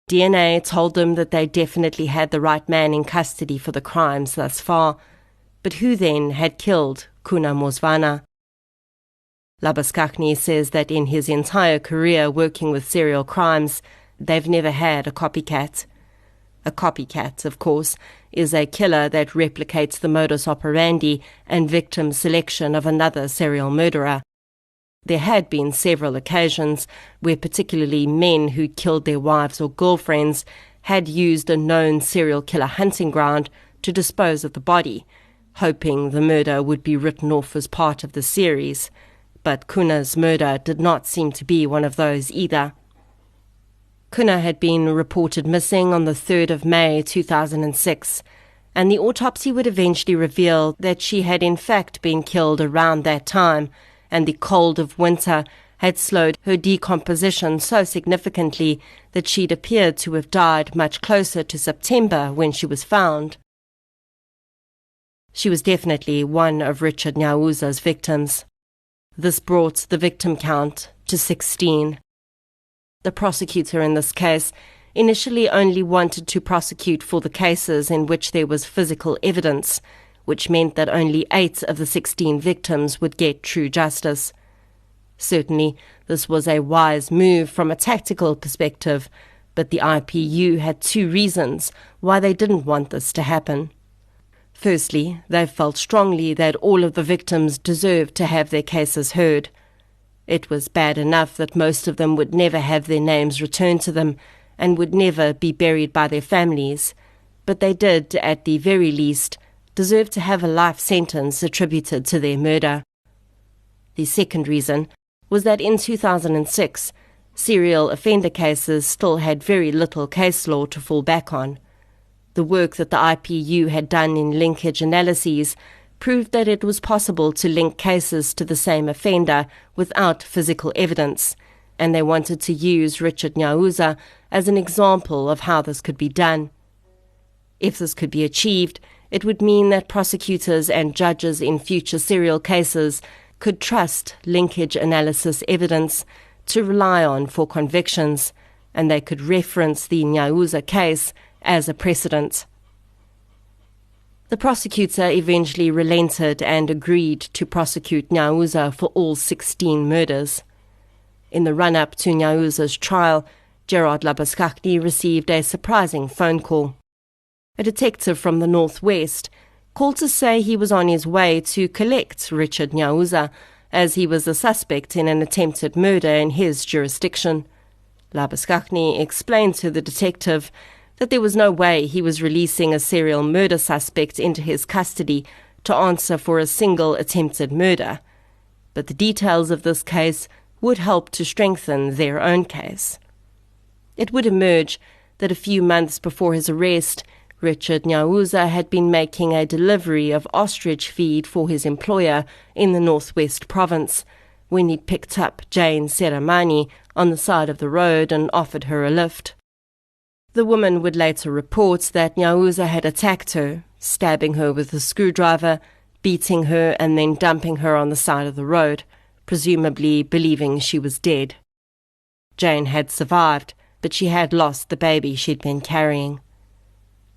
DNA told them that they definitely had the right man in custody for the crimes thus far, but who then had killed Kuna Mozvana? Labaskakni says that in his entire career working with serial crimes, they've never had a copycat. A copycat, of course, is a killer that replicates the modus operandi and victim selection of another serial murderer. There had been several occasions where particularly men who killed their wives or girlfriends had used a known serial killer hunting ground to dispose of the body, hoping the murder would be written off as part of the series. But Kuna's murder did not seem to be one of those either. Kuna had been reported missing on the 3rd of May 2006, and the autopsy would eventually reveal that she had in fact been killed around that time, and the cold of winter had slowed her decomposition so significantly that she'd appeared to have died much closer to September when she was found. She was definitely one of Richard Nyauza's victims. This brought the victim count to 16. The prosecutor in this case initially only wanted to prosecute for the cases in which there was physical evidence, which meant that only 8 of the 16 victims would get true justice. Certainly, this was a wise move from a tactical perspective, but the IPU had 2 reasons why they didn't want this to happen. Firstly, they felt strongly that all of the victims deserved to have their cases heard. It was bad enough that most of them would never have their names returned to them and would never be buried by their families, but they did, at the very least, deserve to have a life sentence attributed to their murder. The second reason was that in 2006, serial offender cases still had very little case law to fall back on. The work that the IPU had done in linkage analyses proved that it was possible to link cases to the same offender without physical evidence, and they wanted to use Richard Nyauza as an example of how this could be done. If this could be achieved, it would mean that prosecutors and judges in future serial cases could trust linkage analysis evidence to rely on for convictions, and they could reference the Nyauza case as a precedent. The prosecutor eventually relented and agreed to prosecute Nyauza for all 16 murders. In the run-up to Nyauza's trial, Gerard Labaskakni received a surprising phone call. A detective from the northwest called to say he was on his way to collect Richard Nyauza, as he was a suspect in an attempted murder in his jurisdiction. Labaskakni explained to the detective that there was no way he was releasing a serial murder suspect into his custody to answer for a single attempted murder, but the details of this case would help to strengthen their own case. It would emerge that a few months before his arrest, Richard Nyauza had been making a delivery of ostrich feed for his employer in the Northwest Province when he picked up Jane Seramani on the side of the road and offered her a lift. The woman would later report that Nyauza had attacked her, stabbing her with a screwdriver, beating her and then dumping her on the side of the road, presumably believing she was dead. Jane had survived, but she had lost the baby she'd been carrying.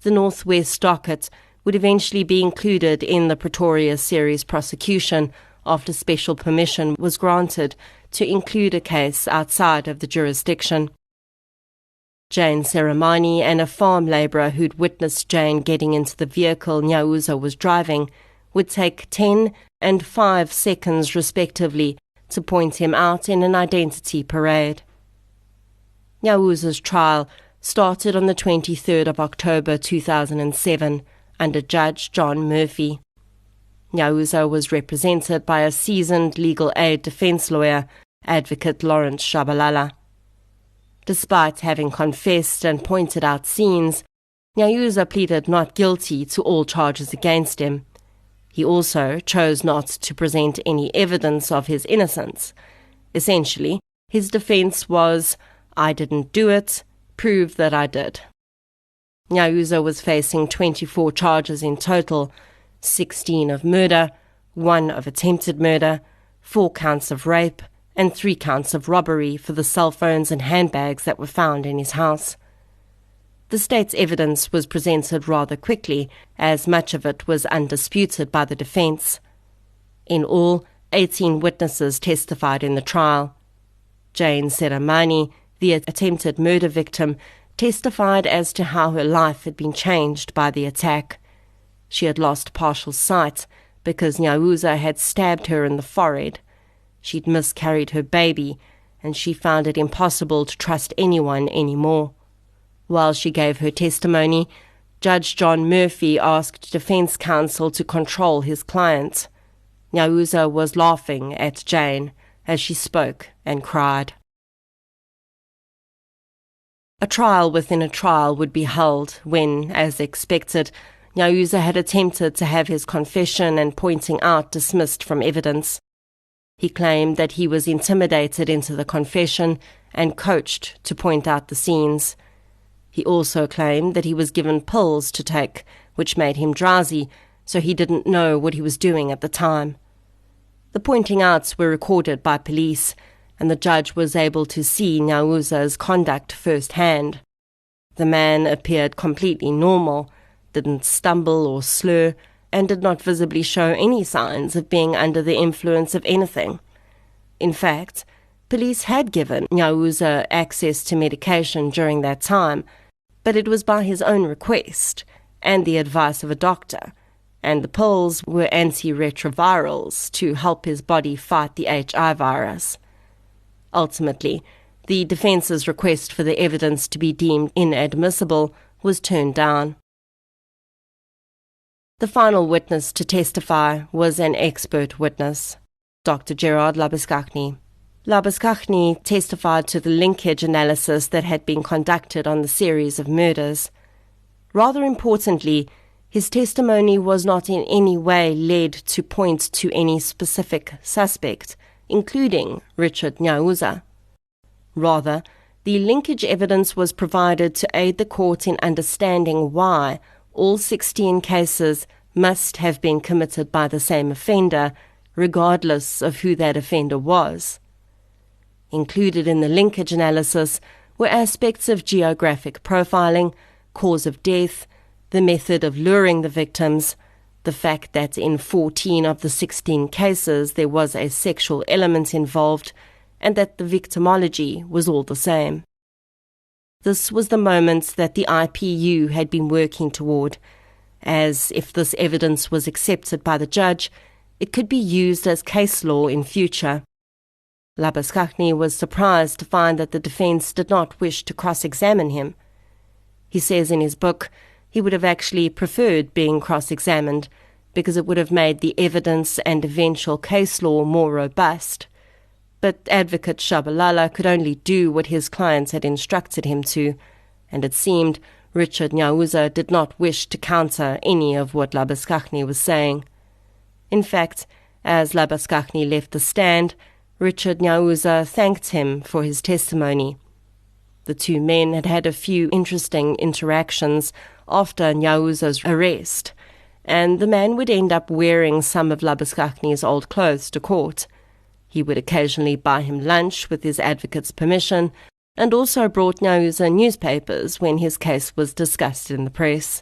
The Northwest docket would eventually be included in the Pretoria series prosecution after special permission was granted to include a case outside of the jurisdiction. Jane Seramani and a farm labourer who'd witnessed Jane getting into the vehicle Nyauza was driving would take 10 and 5 seconds respectively to point him out in an identity parade. Nyauza's trial started on the 23rd of October 2007 under Judge John Murphy. Nyauza was represented by a seasoned legal aid defence lawyer, Advocate Lawrence Shabalala. Despite having confessed and pointed out scenes, Nyauza pleaded not guilty to all charges against him. He also chose not to present any evidence of his innocence. Essentially, his defence was, "I didn't do it, prove that I did." Nyauza was facing 24 charges in total, 16 of murder, 1 of attempted murder, 4 counts of rape, and 3 counts of robbery for the cell phones and handbags that were found in his house. The state's evidence was presented rather quickly, as much of it was undisputed by the defence. In all, 18 witnesses testified in the trial. Jane Seramani, the attempted murder victim, testified as to how her life had been changed by the attack. She had lost partial sight because Nyauza had stabbed her in the forehead. She'd miscarried her baby, and she found it impossible to trust anyone anymore. While she gave her testimony, Judge John Murphy asked defence counsel to control his client. Nyauza was laughing at Jane as she spoke and cried. A trial within a trial would be held when, as expected, Nyauza had attempted to have his confession and pointing out dismissed from evidence. He claimed that he was intimidated into the confession and coached to point out the scenes. He also claimed that he was given pills to take, which made him drowsy, so he didn't know what he was doing at the time. The pointing outs were recorded by police, and the judge was able to see Nyauza's conduct firsthand. The man appeared completely normal, didn't stumble or slur, and did not visibly show any signs of being under the influence of anything. In fact, police had given Nyauza access to medication during that time, but it was by his own request and the advice of a doctor, and the pills were antiretrovirals to help his body fight the HIV virus. Ultimately, the defence's request for the evidence to be deemed inadmissible was turned down. The final witness to testify was an expert witness, Dr. Gerard Labuskaghni. Labuskaghni testified to the linkage analysis that had been conducted on the series of murders. Rather importantly, his testimony was not in any way led to point to any specific suspect, including Richard Nyauza. Rather, the linkage evidence was provided to aid the court in understanding why all 16 cases must have been committed by the same offender, regardless of who that offender was. Included in the linkage analysis were aspects of geographic profiling, cause of death, the method of luring the victims, the fact that in 14 of the 16 cases there was a sexual element involved, and that the victimology was all the same. This was the moment that the IPU had been working toward, as if this evidence was accepted by the judge, it could be used as case law in future. Labuskaghni was surprised to find that the defence did not wish to cross-examine him. He says in his book he would have actually preferred being cross-examined because it would have made the evidence and eventual case law more robust. But Advocate Shabalala could only do what his clients had instructed him to, and it seemed Richard Nyauza did not wish to counter any of what Labuschagne was saying. In fact, as Labuschagne left the stand, Richard Nyauza thanked him for his testimony. The two men had had a few interesting interactions after Nyauza's arrest, and the man would end up wearing some of Labuschagne's old clothes to court. He would occasionally buy him lunch with his advocate's permission, and also brought Nyauza newspapers when his case was discussed in the press.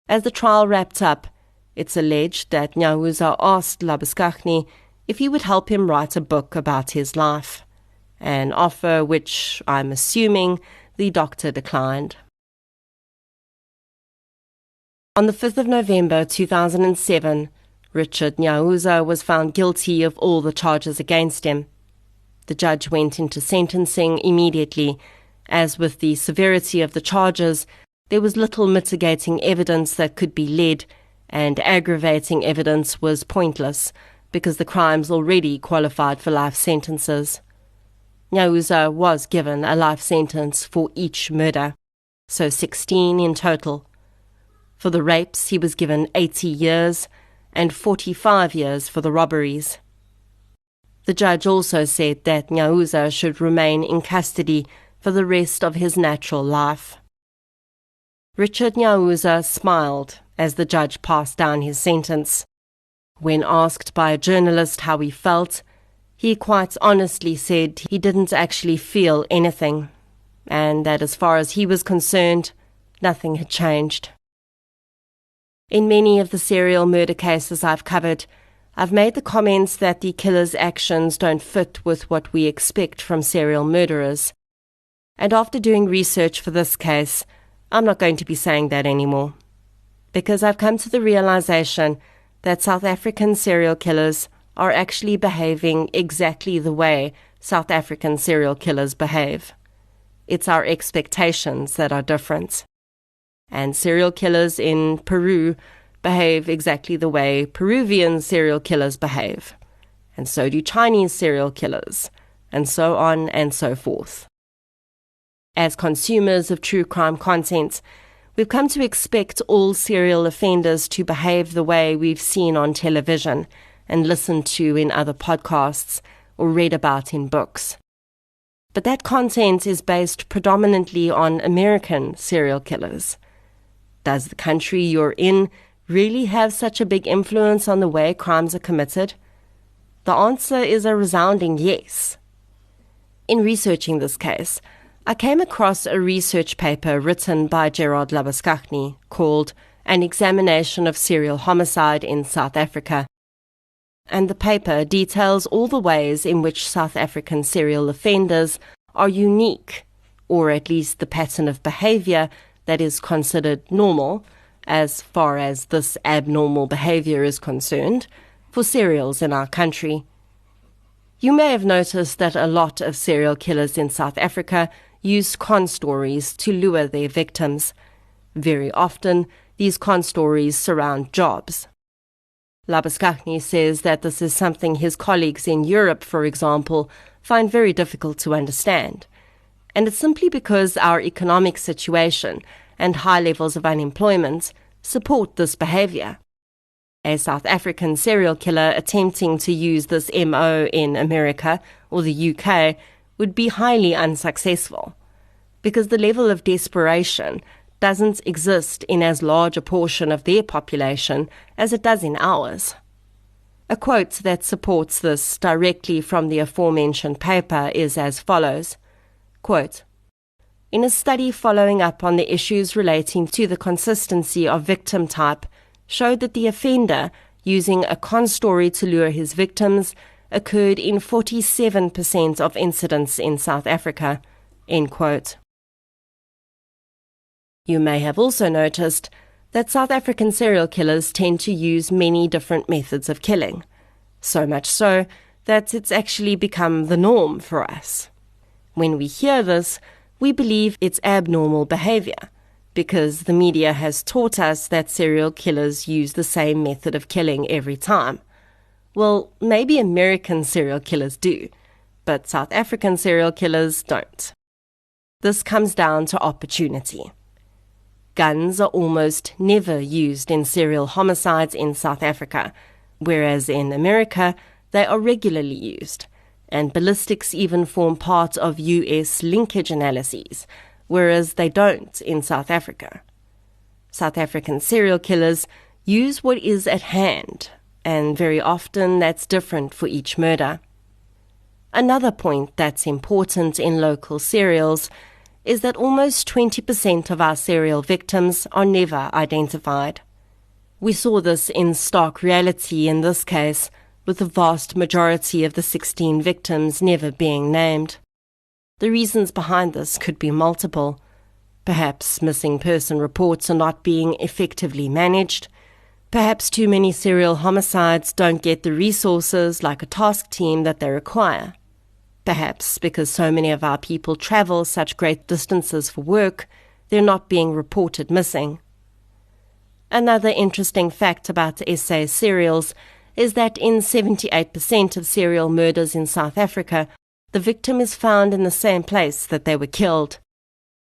As the trial wrapped up, it's alleged that Nyauza asked Labuschagne if he would help him write a book about his life, an offer which, I'm assuming, the doctor declined. On the 5th of November 2007, Richard Nyauza was found guilty of all the charges against him. The judge went into sentencing immediately. As with the severity of the charges, there was little mitigating evidence that could be led, and aggravating evidence was pointless because the crimes already qualified for life sentences. Nyauza was given a life sentence for each murder, so 16 in total. For the rapes, he was given 80 years and 45 years for the robberies. The judge also said that Nyauza should remain in custody for the rest of his natural life. Richard Nyauza smiled as the judge passed down his sentence. When asked by a journalist how he felt, he quite honestly said he didn't actually feel anything, and that as far as he was concerned, nothing had changed. In many of the serial murder cases I've covered, I've made the comments that the killer's actions don't fit with what we expect from serial murderers. And after doing research for this case, I'm not going to be saying that anymore. Because I've come to the realization that South African serial killers are actually behaving exactly the way South African serial killers behave. It's our expectations that are different. And serial killers in Peru behave exactly the way Peruvian serial killers behave. And so do Chinese serial killers, and so on and so forth. As consumers of true crime content, we've come to expect all serial offenders to behave the way we've seen on television and listened to in other podcasts or read about in books. But that content is based predominantly on American serial killers. Does the country you're in really have such a big influence on the way crimes are committed? The answer is a resounding yes. In researching this case, I came across a research paper written by Gerard Labuschagne called An Examination of Serial Homicide in South Africa. And the paper details all the ways in which South African serial offenders are unique, or at least the pattern of behavior that is considered normal, as far as this abnormal behavior is concerned, for serials in our country. You may have noticed that a lot of serial killers in South Africa use con stories to lure their victims. Very often, these con stories surround jobs. Labuschagne says that this is something his colleagues in Europe, for example, find very difficult to understand. And it's simply because our economic situation and high levels of unemployment support this behavior. A South African serial killer attempting to use this MO in America or the UK would be highly unsuccessful, because the level of desperation doesn't exist in as large a portion of their population as it does in ours. A quote that supports this directly from the aforementioned paper is as follows, quote, "In a study following up on the issues relating to the consistency of victim type, showed that the offender using a con story to lure his victims occurred in 47% of incidents in South Africa," end quote. You may have also noticed that South African serial killers tend to use many different methods of killing, so much so that it's actually become the norm for us. When we hear this, we believe it's abnormal behavior, because the media has taught us that serial killers use the same method of killing every time. Well, maybe American serial killers do, but South African serial killers don't. This comes down to opportunity. Guns are almost never used in serial homicides in South Africa, whereas in America they are regularly used, and ballistics even form part of US linkage analyses, whereas they don't in South Africa. South African serial killers use what is at hand, and very often that's different for each murder. Another point that's important in local serials is that almost 20% of our serial victims are never identified. We saw this in stark reality in this case, with the vast majority of the 16 victims never being named. The reasons behind this could be multiple. Perhaps missing person reports are not being effectively managed. Perhaps too many serial homicides don't get the resources like a task team that they require. Perhaps because so many of our people travel such great distances for work, they're not being reported missing. Another interesting fact about SA serials is that in 78% of serial murders in South Africa, the victim is found in the same place that they were killed.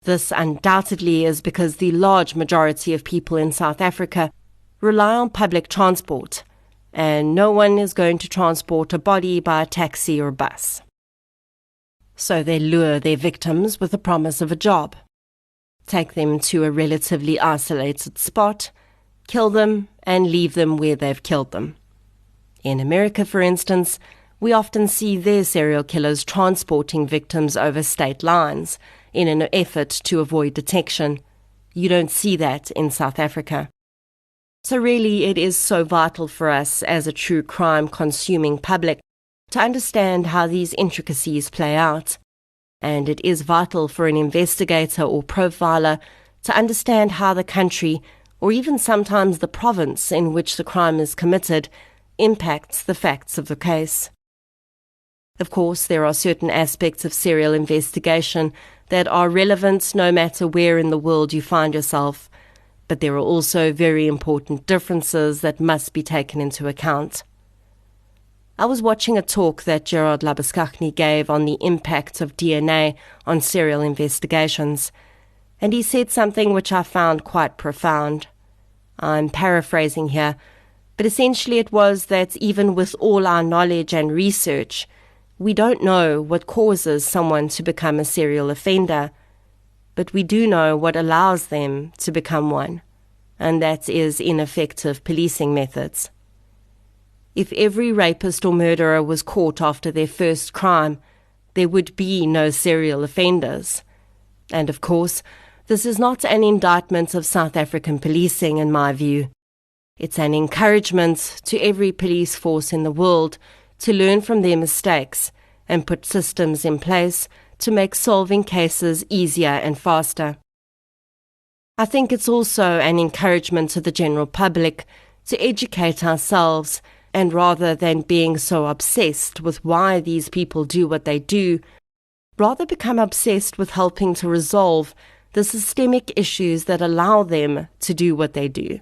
This undoubtedly is because the large majority of people in South Africa rely on public transport, and no one is going to transport a body by a taxi or bus. So they lure their victims with the promise of a job, take them to a relatively isolated spot, kill them, and leave them where they've killed them. In America, for instance, we often see their serial killers transporting victims over state lines in an effort to avoid detection. You don't see that in South Africa. So really, it is so vital for us as a true crime consuming public to understand how these intricacies play out. And it is vital for an investigator or profiler to understand how the country, or even sometimes the province in which the crime is committed, impacts the facts of the case. Of course, there are certain aspects of serial investigation that are relevant no matter where in the world you find yourself, but there are also very important differences that must be taken into account. I was watching a talk that Gerard Labuschagne gave on the impact of DNA on serial investigations, and he said something which I found quite profound. I'm paraphrasing here, but essentially it was that even with all our knowledge and research, we don't know what causes someone to become a serial offender, but we do know what allows them to become one, and that is ineffective policing methods. If every rapist or murderer was caught after their first crime, there would be no serial offenders. And of course, this is not an indictment of South African policing in my view. It's an encouragement to every police force in the world to learn from their mistakes and put systems in place to make solving cases easier and faster. I think it's also an encouragement to the general public to educate ourselves, and rather than being so obsessed with why these people do what they do, rather become obsessed with helping to resolve the systemic issues that allow them to do what they do.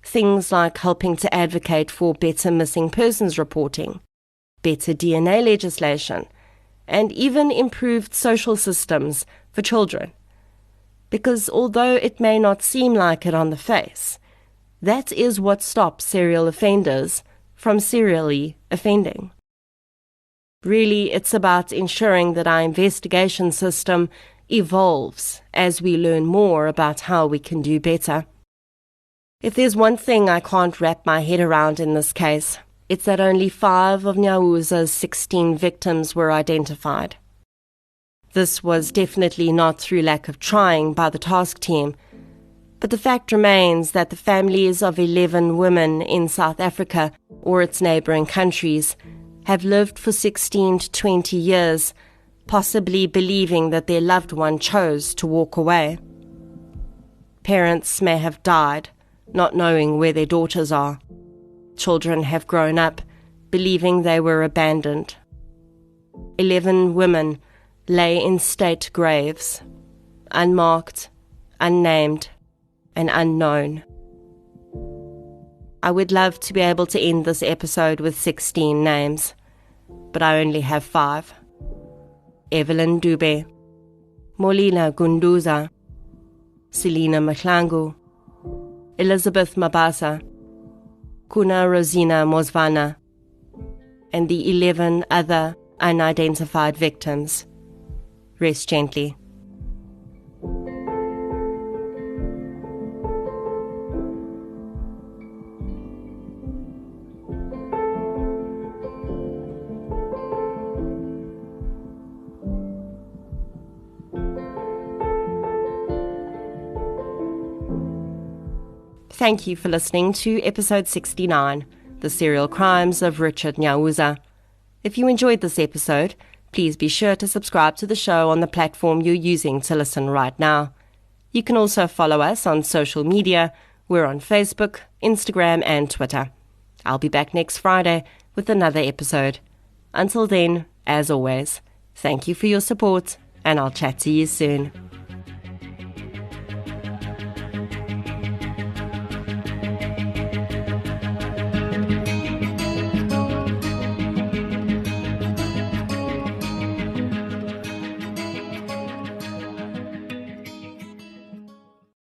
Things like helping to advocate for better missing persons reporting, better DNA legislation, and even improved social systems for children. Because although it may not seem like it on the face, that is what stops serial offenders from serially offending. Really, it's about ensuring that our investigation system evolves as we learn more about how we can do better. If there's one thing I can't wrap my head around in this case, it's that only 5 of Nyauza's 16 victims were identified. This was definitely not through lack of trying by the task team, but the fact remains that the families of 11 women in South Africa or its neighbouring countries have lived for 16 to 20 years, possibly believing that their loved one chose to walk away. Parents may have died, not knowing where their daughters are. Children have grown up, believing they were abandoned. 11 women lay in state graves, unmarked, unnamed, and unknown. I would love to be able to end this episode with 16 names, but I only have 5. Evelyn Dube, Molina Gunduza, Selina Mahlangu, Elizabeth Mabasa, Kuna Rosina Mosvana, and the 11 other unidentified victims. Rest gently. Thank you for listening to episode 69, The Serial Crimes of Richard Nyauza. If you enjoyed this episode, please be sure to subscribe to the show on the platform you're using to listen right now. You can also follow us on social media. We're on Facebook, Instagram, and Twitter. I'll be back next Friday with another episode. Until then, as always, thank you for your support, and I'll chat to you soon.